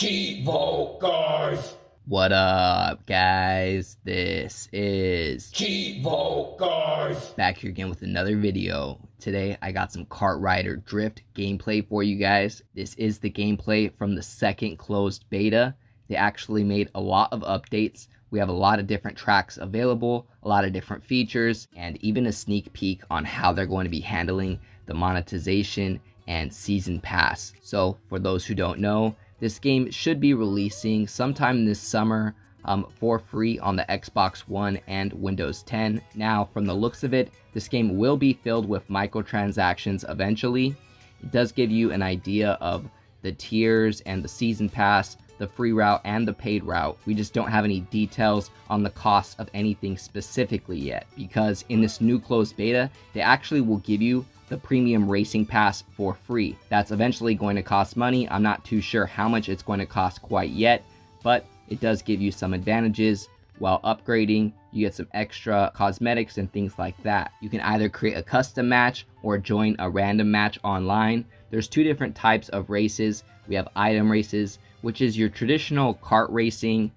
Cheevo, guys. What up, guys? This is Cheevo, guys. back here again with another video. Today, I got some Kart Rider Drift gameplay for you guys. This is the gameplay from the second closed beta. They actually made a lot of updates. We have a lot of different tracks available, a lot of different features, and even a sneak peek on how they're going to be handling the monetization and season pass. So, for those who don't know, this game should be releasing sometime this summer for free on the Xbox One and Windows 10. Now, from the looks of it, this game will be filled with microtransactions eventually. It does give you an idea of the tiers and the season pass, the free route and the paid route. We just don't have any details on the cost of anything specifically yet, because in this new closed beta, they actually will give you the premium racing pass for free. That's eventually going to cost money. I'm not too sure how much it's going to cost quite yet, but it does give you some advantages. While upgrading, you get some extra cosmetics and things like that. You can either create a custom match or join a random match online. There's two different types of races. We have item races, which is your traditional kart racing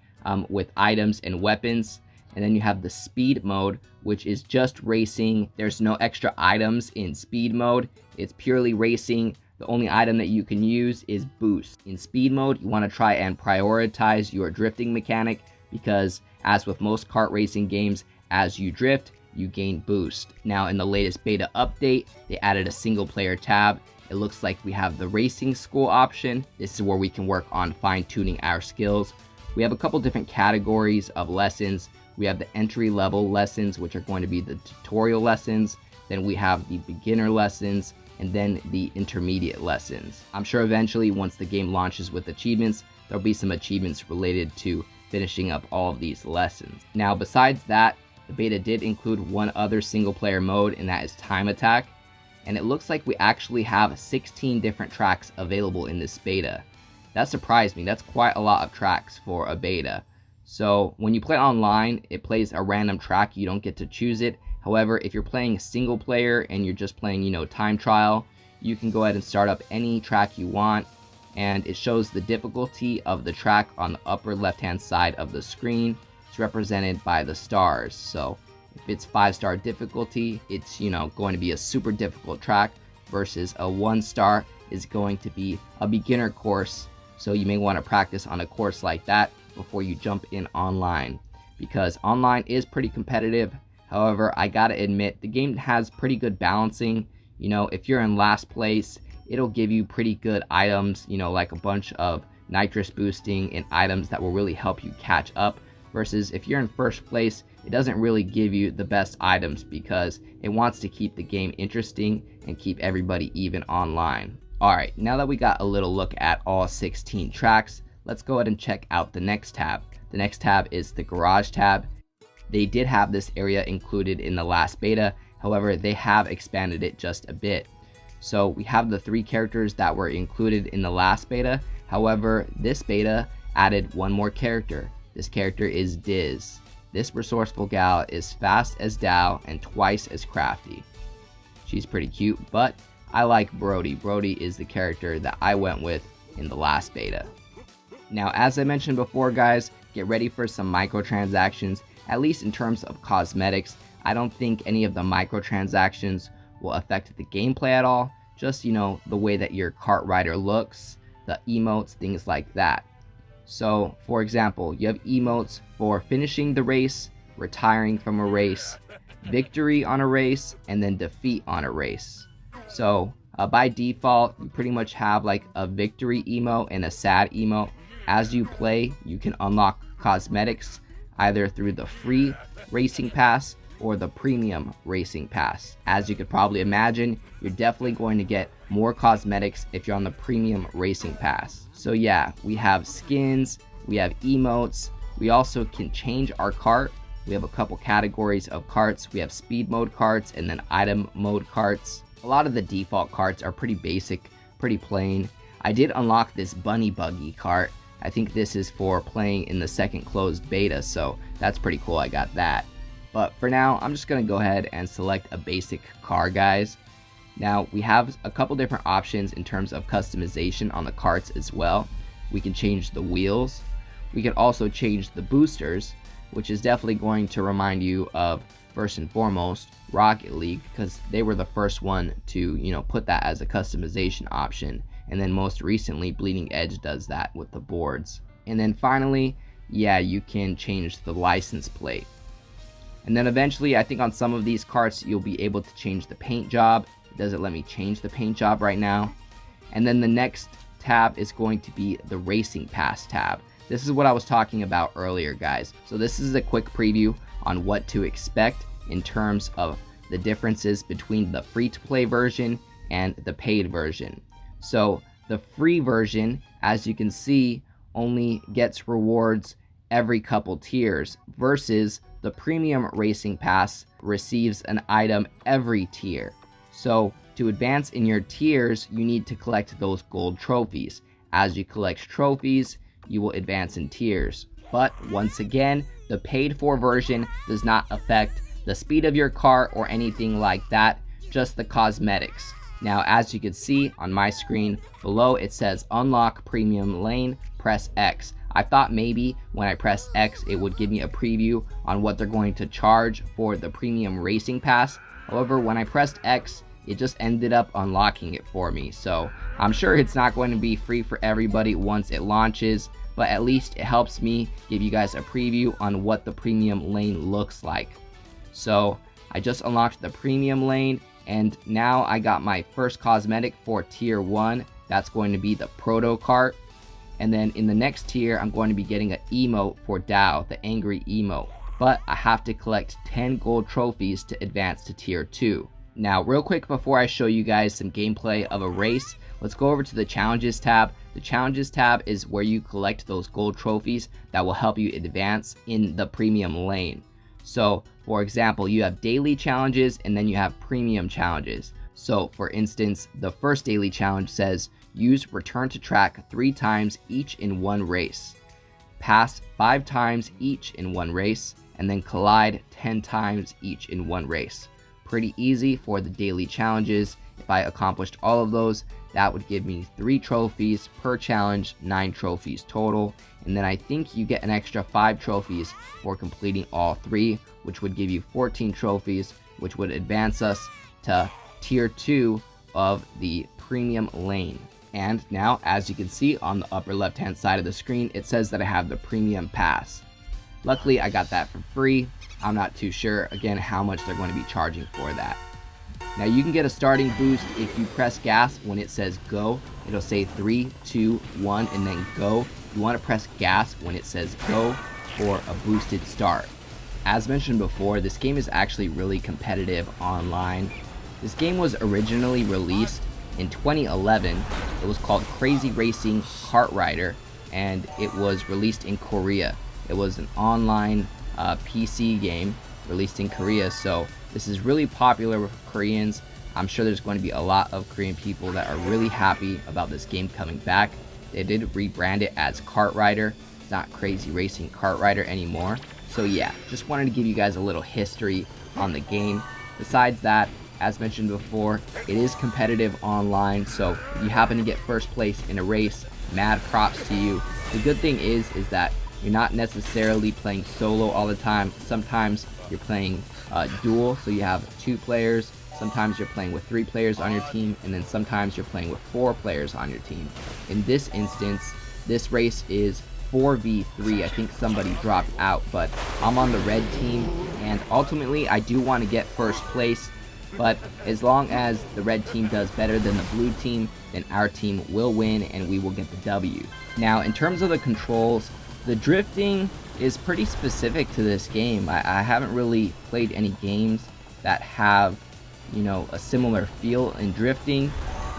with items and weapons. And then you have the speed mode, which is just racing. There's no extra items in speed mode. It's purely racing. The only item that you can use is boost. In speed mode, you want to try and prioritize your drifting mechanic, because as with most kart racing games, as you drift, you gain boost. Now, in the latest beta update, they added a single player tab. It looks like we have the racing school option. This is where we can work on fine-tuning our skills. We have a couple different categories of lessons. We have the entry-level lessons, which are going to be the tutorial lessons. Then we have the beginner lessons, and then the intermediate lessons. I'm sure eventually, once the game launches with achievements, there'll be some achievements related to finishing up all of these lessons. Now, besides that, the beta did include one other single-player mode, and that is Time Attack. And it looks like we actually have 16 different tracks available in this beta. That surprised me. That's quite a lot of tracks for a beta. So when you play online, it plays a random track. You don't get to choose it. However, if you're playing single player and you're just playing, time trial, you can go ahead and start up any track you want. And it shows the difficulty of the track on the upper left-hand side of the screen. It's represented by the stars. So if it's 5-star difficulty, it's, going to be a super difficult track, versus a 1-star is going to be a beginner course. So you may want to practice on a course like that before you jump in online, because online is pretty competitive. However, I gotta admit, the game has pretty good balancing. If you're in last place, it'll give you pretty good items, like a bunch of nitrous boosting and items that will really help you catch up, versus if you're in first place, it doesn't really give you the best items, because it wants to keep the game interesting and keep everybody even online. Alright, now that we got a little look at all 16 tracks, let's go ahead and check out the next tab. The next tab is the garage tab. They did have this area included in the last beta, however, they have expanded it just a bit. So we have the 3 characters that were included in the last beta. However, this beta added one more character. This character is Diz. This resourceful gal is fast as Dow and twice as crafty. She's pretty cute, but I like Brody. Brody is the character that I went with in the last beta. Now, as I mentioned before, guys, get ready for some microtransactions, at least in terms of cosmetics. I don't think any of the microtransactions will affect the gameplay at all. Just, the way that your kart rider looks, the emotes, things like that. So, for example, you have emotes for finishing the race, retiring from a race, victory on a race, and then defeat on a race. So, by default, you pretty much have like a victory emote and a sad emote. As you play, you can unlock cosmetics either through the free racing pass or the premium racing pass. As you could probably imagine, you're definitely going to get more cosmetics if you're on the premium racing pass. So yeah, we have skins, we have emotes, we also can change our kart. We have a couple categories of karts. We have speed mode karts and then item mode karts. A lot of the default karts are pretty basic, pretty plain. I did unlock this bunny buggy kart. I think this is for playing in the second closed beta, so that's pretty cool. I got that. But for now, I'm just going to go ahead and select a basic car, guys. Now, we have a couple different options in terms of customization on the karts as well. We can change the wheels. We can also change the boosters, which is definitely going to remind you of, first and foremost, Rocket League, because they were the first one to, put that as a customization option. And then most recently, Bleeding Edge does that with the boards. And then finally, yeah, you can change the license plate. And then eventually, I think on some of these carts, you'll be able to change the paint job. It doesn't let me change the paint job right now. And then the next tab is going to be the Racing Pass tab. This is what I was talking about earlier, guys. So this is a quick preview on what to expect in terms of the differences between the free-to-play version and the paid version. So the free version, as you can see, only gets rewards every couple tiers, versus the premium Racing Pass receives an item every tier. So to advance in your tiers, you need to collect those gold trophies. As you collect trophies, you will advance in tiers. But once again, the paid for version does not affect the speed of your car or anything like that, just the cosmetics. Now, as you can see on my screen below, it says unlock premium lane, press X. I thought maybe when I pressed X, it would give me a preview on what they're going to charge for the premium Racing Pass. However, when I pressed X, it just ended up unlocking it for me. So I'm sure it's not going to be free for everybody once it launches, but at least it helps me give you guys a preview on what the premium lane looks like. So I just unlocked the premium lane, and now I got my first cosmetic for tier 1. That's going to be the Proto Kart. And then in the next tier, I'm going to be getting an emote for Dow, the angry emote. But I have to collect 10 gold trophies to advance to tier 2. Now, real quick before I show you guys some gameplay of a race, let's go over to the Challenges tab. The Challenges tab is where you collect those gold trophies that will help you advance in the premium lane. So, for example, you have daily challenges and then you have premium challenges. So, for instance, the first daily challenge says, use return to track 3 times each in one race, pass 5 times each in one race, and then collide 10 times each in one race. Pretty easy for the daily challenges. If I accomplished all of those, that would give me 3 trophies per challenge, 9 trophies total. And then I think you get an extra 5 trophies for completing all 3, which would give you 14 trophies, which would advance us to tier 2 of the premium lane. And now, as you can see on the upper left hand side of the screen, it says that I have the premium pass. Luckily, I got that for free. I'm not too sure, again, how much they're going to be charging for that. Now, you can get a starting boost if you press gas when it says go. It'll say 3, 2, 1, and then go. You want to press gas when it says go for a boosted start. As mentioned before, this game is actually really competitive online. This game was originally released in 2011. It was called Crazy Racing Kart Rider, and it was released in Korea. It was an online PC game released in Korea, so this is really popular with Koreans. I'm sure there's going to be a lot of Korean people that are really happy about this game coming back. They did rebrand it as Kart Rider. It's not Crazy Racing Kart Rider anymore. So yeah, just wanted to give you guys a little history on the game. Besides that, as mentioned before, it is competitive online, so if you happen to get first place in a race, mad props to you. The good thing is that you're not necessarily playing solo all the time. Sometimes you're playing duel, so you have 2 players. Sometimes you're playing with 3 players on your team, and then sometimes you're playing with 4 players on your team. In this instance, this race is 4v3. I think somebody dropped out, but I'm on the red team, and ultimately I do want to get first place. But as long as the red team does better than the blue team, then our team will win and we will get the W. Now, in terms of the controls, the drifting is pretty specific to this game. I haven't really played any games that have, a similar feel in drifting.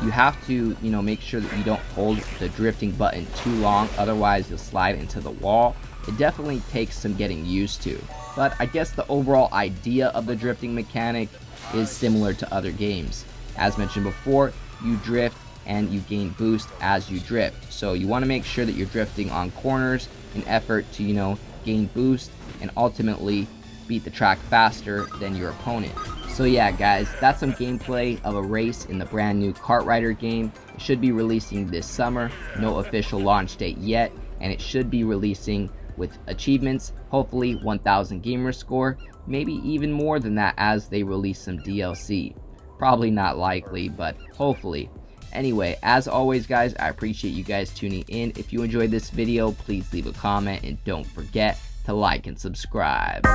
You have to, make sure that you don't hold the drifting button too long, otherwise you'll slide into the wall. It definitely takes some getting used to. But I guess the overall idea of the drifting mechanic is similar to other games. As mentioned before, you drift and you gain boost as you drift. So you want to make sure that you're drifting on corners in effort to, gain boost and ultimately beat the track faster than your opponent. So yeah guys, that's some gameplay of a race in the brand new Kart Rider game. It should be releasing this summer, no official launch date yet, and it should be releasing with achievements, hopefully 1000 gamer score, maybe even more than that as they release some DLC. Probably not likely, but hopefully. Anyway, as always guys, I appreciate you guys tuning in. If you enjoyed this video, please leave a comment and don't forget to like and subscribe.